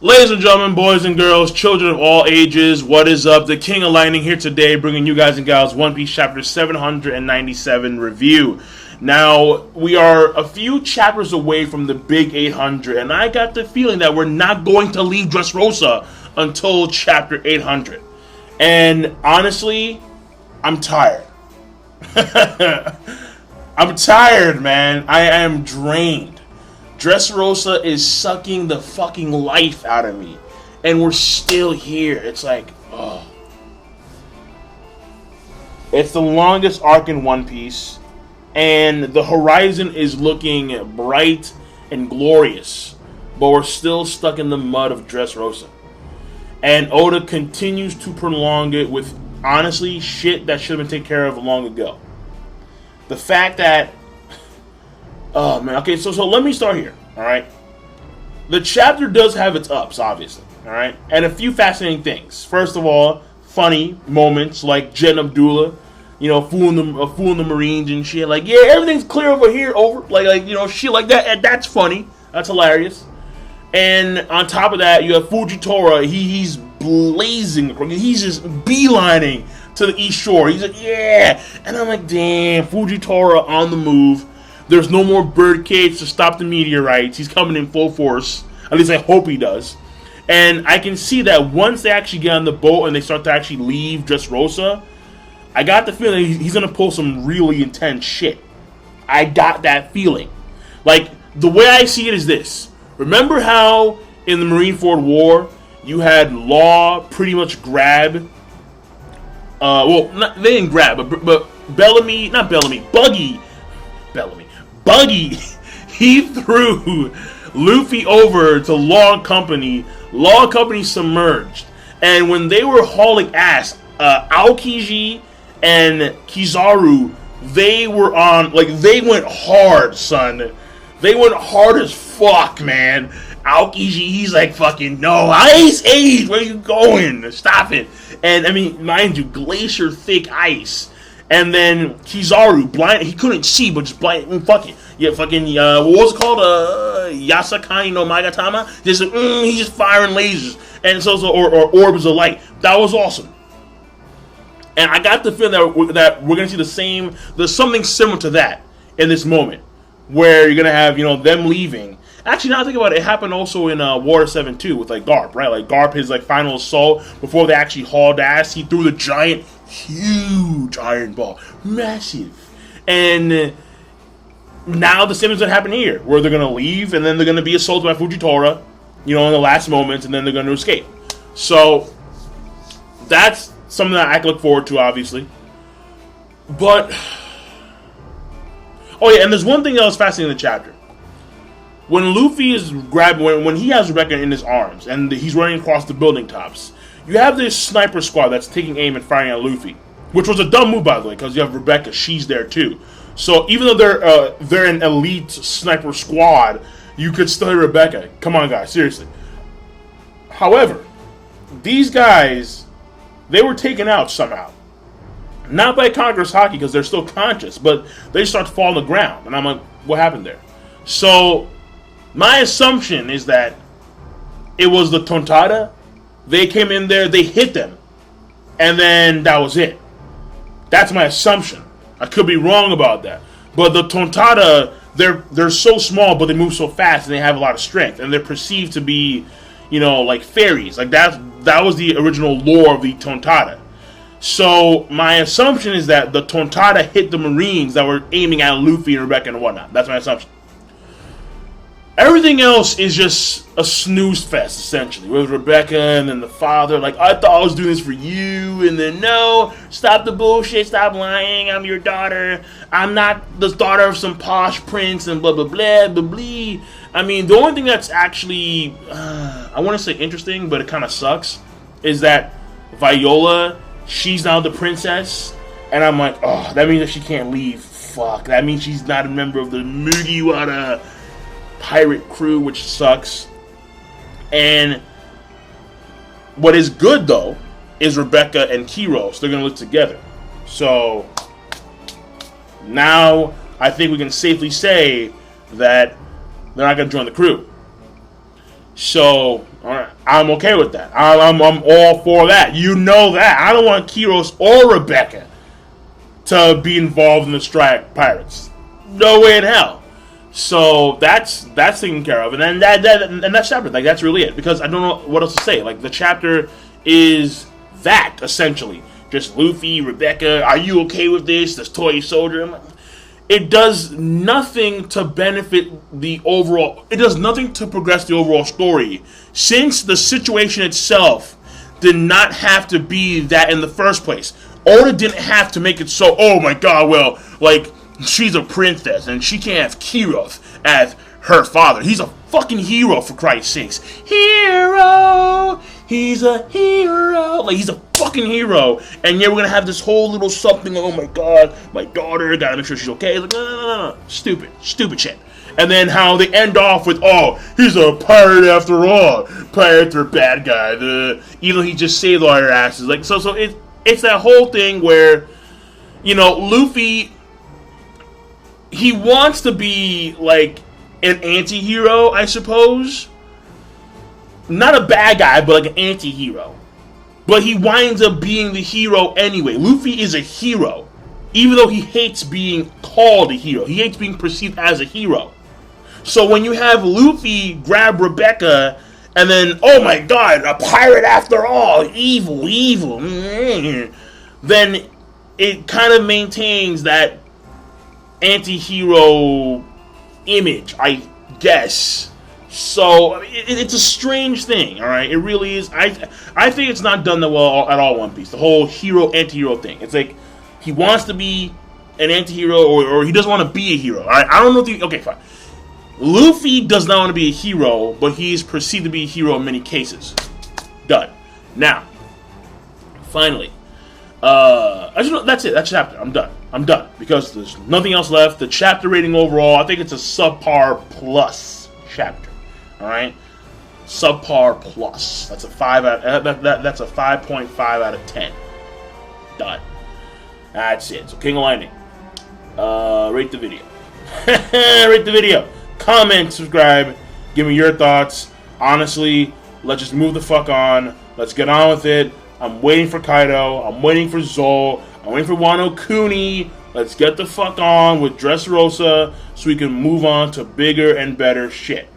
Ladies and gentlemen, boys and girls, children of all ages, what is up? The King of Lightning here today, bringing you guys and gals One Piece Chapter 797 review. Now, we are a few chapters away from the big 800, and I got the feeling that we're not going to leave Dressrosa until Chapter 800. And honestly, I'm tired. I'm tired, man. I am drained. Dressrosa is sucking the fucking life out of me. And we're still here. It's like, oh. It's the longest arc in One Piece. And the horizon is looking bright and glorious. But we're still stuck in the mud of Dressrosa. And Oda continues to prolong it with, honestly, shit that should have been taken care of long ago. The fact that... Oh, man. Okay, so let me start here, all right? The chapter does have its ups, obviously, all right? And a few fascinating things. First of all, funny moments like Jet and Abdullah, you know, fooling the Marines and shit. Like, yeah, everything's clear over here, over. Like you know, shit like that. And that's funny. That's hilarious. And on top of that, you have Fujitora. He's blazing. He's just beelining to the East Shore. He's like, yeah. And I'm like, damn, Fujitora on the move. There's no more birdcage to stop the meteorites. He's coming in full force. At least I hope he does. And I can see that once they actually get on the boat and they start to actually leave Dressrosa, I got the feeling he's going to pull some really intense shit. I got that feeling. Like, the way I see it is this. Remember how in the Marineford War, you had Law pretty much grab... they didn't grab, but Buggy, he threw Luffy over to Law and Company. Law and Company submerged. And when they were hauling ass, Aokiji and Kizaru, they were on, like, they went hard, son. They went hard as fuck, man. Aokiji, he's like, fucking, no, Ice Age, where you going? Stop it. And, I mean, mind you, glacier thick ice. And then Kizaru, blind, he couldn't see, but just blind, fucking, yeah, fucking, what was it called? Yasakai no Magatama? Just, he's just firing lasers. And or orbs of light. That was awesome. And I got the feeling that we're going to see the same, there's something similar to that in this moment. Where you're going to have, you know, them leaving. Actually, now I think about it, it happened also in Water 7 too, with like Garp, right? Like Garp, his like final assault, before they actually hauled ass, he threw the giant, huge iron ball. Massive. And now the same is going to happen here, where they're going to leave, and then they're going to be assaulted by Fujitora, you know, in the last moments, and then they're going to escape. So, that's something that I can look forward to, obviously. But, oh yeah, and there's one thing that was fascinating in the chapter. When Luffy is grabbing, when he has Rebecca in his arms, and he's running across the building tops, you have this sniper squad that's taking aim and firing at Luffy. Which was a dumb move, by the way, because you have Rebecca, she's there too. So even though they're an elite sniper squad, you could still hit Rebecca. Come on, guys, seriously. However, these guys, they were taken out somehow. Not by Conqueror's Haki, because they're still conscious, but they start to fall on the ground. And I'm like, what happened there? So, my assumption is that it was the Tontada. They came in there, they hit them, and then that was it. That's my assumption. I could be wrong about that. But the Tontada, they're so small, but they move so fast, and they have a lot of strength, and they're perceived to be, you know, like fairies. Like that was the original lore of the Tontada. So my assumption is that the Tontada hit the Marines that were aiming at Luffy and Rebecca and whatnot. That's my assumption. Everything else is just a snooze fest, essentially. With Rebecca and then the father, like, I thought I was doing this for you, and then, no, stop the bullshit, stop lying, I'm your daughter. I'm not the daughter of some posh prince, and blah, blah, blah, blah, blah. I mean, the only thing that's actually, I want to say interesting, but it kind of sucks, is that Viola, she's now the princess, and I'm like, oh, that means that she can't leave. Fuck, that means she's not a member of the Mugiwara pirate crew, which sucks. And what is good, though, is Rebecca and Kiros. They're going to live together. So, now I think we can safely say that they're not going to join the crew. So, alright. I'm okay with that. I'm all for that. You know that. I don't want Kiros or Rebecca to be involved in the Strike Pirates. No way in hell. So that's taken care of, and then that chapter, like, that's really it, because I don't know what else to say. Like, the chapter is that essentially just Luffy, Rebecca. Are you okay with this? This toy soldier. It does nothing to benefit the overall. It does nothing to progress the overall story, since the situation itself did not have to be that in the first place. Oda didn't have to make it so. Oh my God! Well, like, she's a princess and she can't have Kiros as her father. He's a fucking hero, for Christ's sakes. Hero! He's a hero! Like, he's a fucking hero. And yeah, we're gonna have this whole little something. Oh my God, my daughter, gotta make sure she's okay. It's like, no. Stupid shit. And then how they end off with, oh, he's a pirate after all. Pirates are bad guy. Even though he just saved all your asses. Like, so it's that whole thing where, you know, Luffy, he wants to be, like, an anti-hero, I suppose. Not a bad guy, but like an anti-hero. But he winds up being the hero anyway. Luffy is a hero, even though he hates being called a hero. He hates being perceived as a hero. So when you have Luffy grab Rebecca, and then, oh my God, a pirate after all, evil, then it kind of maintains that anti-hero image, I guess. So it's a strange thing, all right? It really is. I think it's not done that well at all. One Piece, the whole hero anti-hero thing. It's like he wants to be an anti-hero, or he doesn't want to be a hero. All right? I don't know if okay, fine. Luffy does not want to be a hero, but he's perceived to be a hero in many cases. Done. Now, finally, that's it. That chapter. I'm done because there's nothing else left. The chapter rating overall, I think it's a subpar plus chapter. All right, subpar plus. That's a 5 out. That's a 5.5 out of 10. Done. That's it. So King of Lightning. Rate the video. Rate the video. Comment, subscribe. Give me your thoughts. Honestly, let's just move the fuck on. Let's get on with it. I'm waiting for Kaido. I'm waiting for Zol. I'm waiting for Wano Kuni. Let's get the fuck on with Dressrosa so we can move on to bigger and better shit.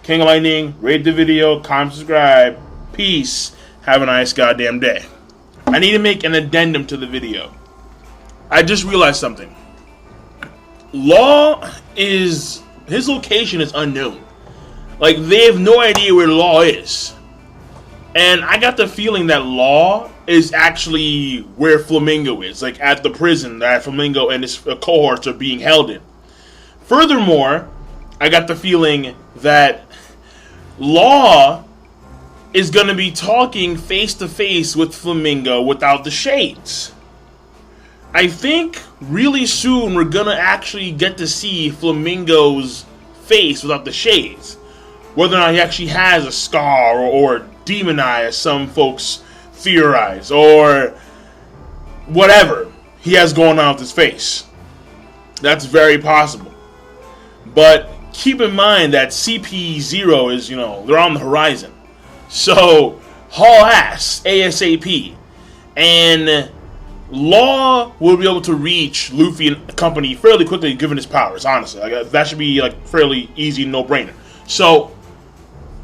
King of Lightning, rate the video, comment, subscribe. Peace. Have a nice goddamn day. I need to make an addendum to the video. I just realized something. Law is... his location is unknown. Like, they have no idea where Law is. And I got the feeling that Law is actually where Flamingo is. Like, at the prison that Flamingo and his cohorts are being held in. Furthermore, I got the feeling that Law is going to be talking face-to-face with Flamingo without the shades. I think really soon we're going to actually get to see Flamingo's face without the shades. Whether or not he actually has a scar or demon eye, as some folks theorize, or whatever he has going on with his face. That's very possible. But keep in mind that CP0 is, they're on the horizon. So, haul ass ASAP. And Law will be able to reach Luffy and company fairly quickly given his powers, honestly. Like, that should be like fairly easy, no-brainer. So,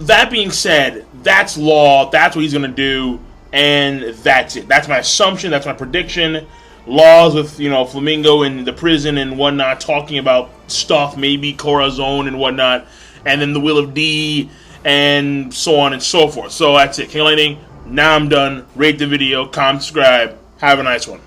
that being said, that's Law, that's what he's going to do, and that's it. That's my assumption, that's my prediction. Law's with, Flamingo in the prison and whatnot, talking about stuff, maybe Corazon and whatnot, and then the Will of D, and so on and so forth. So that's it. King of Lightning, now I'm done. Rate the video, comment, subscribe. Have a nice one.